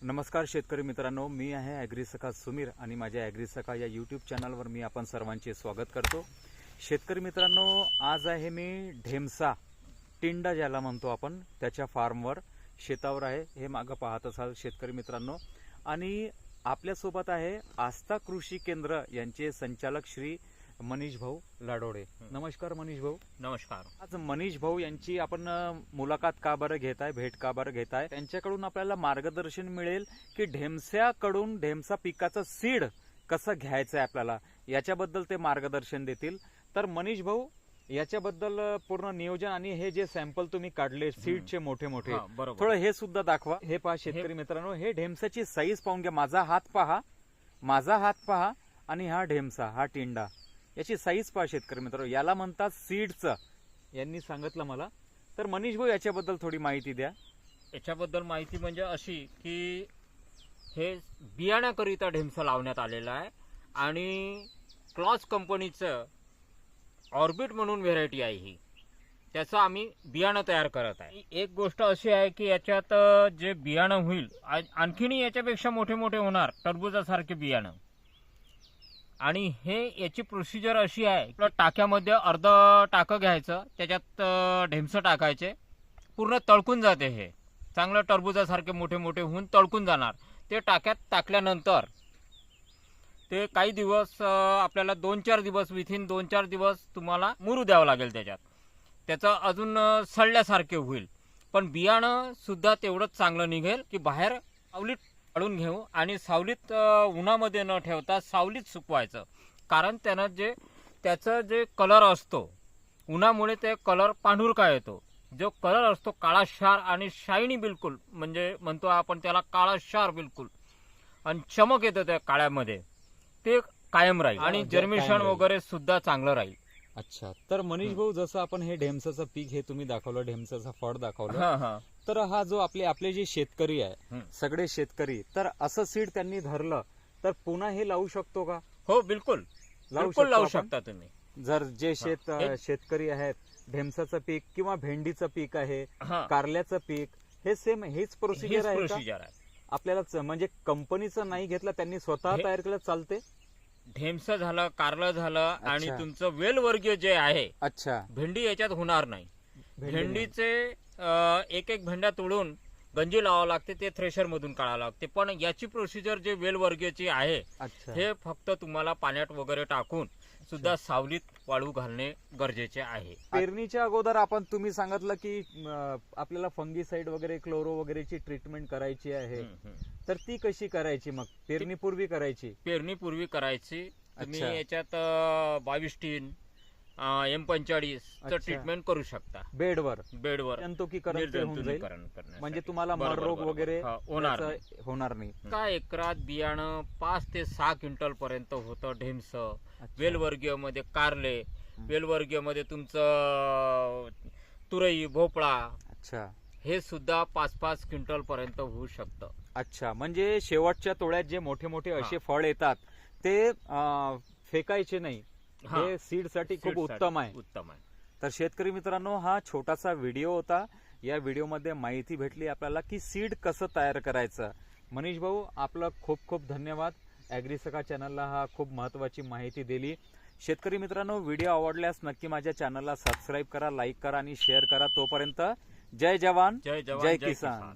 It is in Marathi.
नमस्कार शेतकरी मित्रांनो, मी आहे ॲग्रीसखा सुमीर आणि माझ्या ॲग्रीसखा या यूट्यूब चॅनलवर मी आपण सर्वांचे स्वागत करतो। शेतकरी मित्रांनो, आज आहे मी ढेमसा टिंडा ज्याला म्हणतो आपण त्याच्या फार्मवर शेतावर आहे। हे मागं पाहत असाल शेतकरी मित्रांनो, आणि आपल्यासोबत आहे आस्था कृषी केंद्र यांचे संचालक श्री मनीष भाऊ लाडोडे। नमस्कार मनीष भाऊ। नमस्कार। आज मनीष भाऊ यांची आपण मुलाखत का बरं घेताय, भेट का बरं घेताय, त्यांच्याकडून आपल्याला मार्गदर्शन मिळेल की ढेमस्याकडून ढेमसा पिकाचं सीड कसं घ्यायचं आहे आपल्याला, याच्याबद्दल ते मार्गदर्शन देतील। तर मनीष भाऊ, याच्याबद्दल पूर्ण नियोजन आणि हे जे सॅम्पल तुम्ही काढले सीडचे मोठे मोठे, थोडं हे सुद्धा दाखवा। हे पहा शेतकरी मित्रांनो, हे ढेमसाची साईज पाहून घ्या। माझा हात पहा आणि हा ढेमसा, हा टिंडा, याची साईज पहा शेतकरी मित्रांनो। याला म्हणतात सीडचं, यांनी सांगितलं मला। तर मनीष भाऊ, याच्याबद्दल थोडी माहिती द्या। याच्याबद्दल माहिती म्हणजे अशी की हे बियाण्याकरिता ढेमसा लावण्यात आलेला आहे आणि क्लॉस कंपनीचं ऑर्बिट म्हणून व्हेरायटी आहे ही, त्याचं आम्ही बियाणं तयार करत आहे। एक गोष्ट अशी आहे की याच्यात जे बियाणं होईल आणखीनही याच्यापेक्षा मोठे मोठे होणार, टरबुजासारखे बियाणं। आणि हे याची प्रोसिजर अशी आहे, टाक्यामध्ये अर्ध टाकं घ्यायचं, त्याच्यात ढेमसं टाकायचे, पूर्ण तळकून जाते। हे चांगलं टरबुजासारखे मोठे मोठे होऊन तळकून जाणार। ते टाक्यात टाकल्यानंतर ते काही दिवस आपल्याला 2-4 दिवस, विथिन 2-4 दिवस तुम्हाला मुरू द्यावं लागेल त्याच्यात, त्याचं अजून सडल्यासारखे होईल। पण बियाणं सुद्धा तेवढंच चांगलं निघेल की बाहेर सावलीत काढून घेऊ आणि सावलीत उन्हामध्ये न ठेवता सावलीत सुकवायचं। कारण त्याचं जे कलर असतो, उन्हामुळे ते कलर पांढुरका येतो। जो कलर असतो काळा शार आणि शायनी बिलकुल, म्हणजे म्हणतो आपण त्याला काळा शार बिलकुल, आणि चमक येतं त्या काळ्यामध्ये, ते कायम राहील आणि जर्मिनेशन वगैरे सुद्धा चांगलं राहील। अच्छा, तर मनीष भाऊ, जसं आपण हे ढेमसाचं पीक हे तुम्ही दाखवलं, ढेमसाचं फळ दाखवलं, तर हा जो आपले जे शेतकरी आहे, सगळे शेतकरी, तर असं सीड त्यांनी धरलं तर पुन्हा हे लावू शकतो का? हो, बिलकुल लावू शकता तुम्ही। जर जे शेतकरी आहेत, ढेमसाचं पीक किंवा भेंडीचं पीक आहे, कारल्याचं पीक, हे सेम हेच प्रोसिजर आहे आपल्याला? म्हणजे कंपनीचं नाही घेतलं, त्यांनी स्वतः तयार केलं, चालते? ढेमसं झालं, कारलं झालं आणि तुमचं वेलवर्गीय जे आहे, अच्छा, भेंडी याच्यात होणार नाही। भेंडीचे एक भेंड्या तोडून गंजी लावावं लागते, ते थ्रेशर मधून काढावं लागते। पण याची प्रोसिजर जे वेलवर्गीयची आहे, हे फक्त तुम्हाला पाण्यात वगैरे टाकून सुद्धा सावलीत वाळू घालणे गरजेचे आहे। पेरणीच्या अगोदर तुम्ही सांगितलं की आपल्याला फंगीसाइड वगैरे, क्लोरो वगैरेची ट्रीटमेंट करायची आहे, तर ती कशी करायची? मग पेरणीपूर्वी करायची? पेरणीपूर्वी करायची। तुम्ही याच्यात 22 M45 चं ट्रीटमेंट करू शकता बेडवर जंतुकीकरण, म्हणजे तुम्हाला मर रोग वगैरे होणार नाही। एका एकरात बियाणं 5 ते 6 क्विंटल पर्यंत होतं ढेमसं। वेलवर्गीय मध्ये कारले, वेलवर्गीय मध्ये तुमचं तुरई, भोपळा, अच्छा, हे सुद्धा 5-5 क्विंटल पर्यंत होऊ शकतं। अच्छा, म्हणजे शेवटच्या तोळ्यात जे मोठे मोठे असे फळ येतात ते फेकायचे नाही, हे सीड साठी खूप उत्तम आहे। तर शेतकरी मित्रांनो, हा छोटासा व्हिडिओ होता। या व्हिडिओमध्ये माहिती भेटली आपल्याला की सीड कसं तयार करायचं। मनीष भाऊ, आपलं खूप खूप धन्यवाद। ॲग्रीसखा चॅनलला हा खूप महत्त्वाची माहिती दिली। शेतकरी मित्रांनो, व्हिडिओ आवडल्यास नक्की माझ्या चॅनलला सबस्क्राईब करा, लाईक करा आणि शेअर करा। तोपर्यंत जय जवान, जय किसान।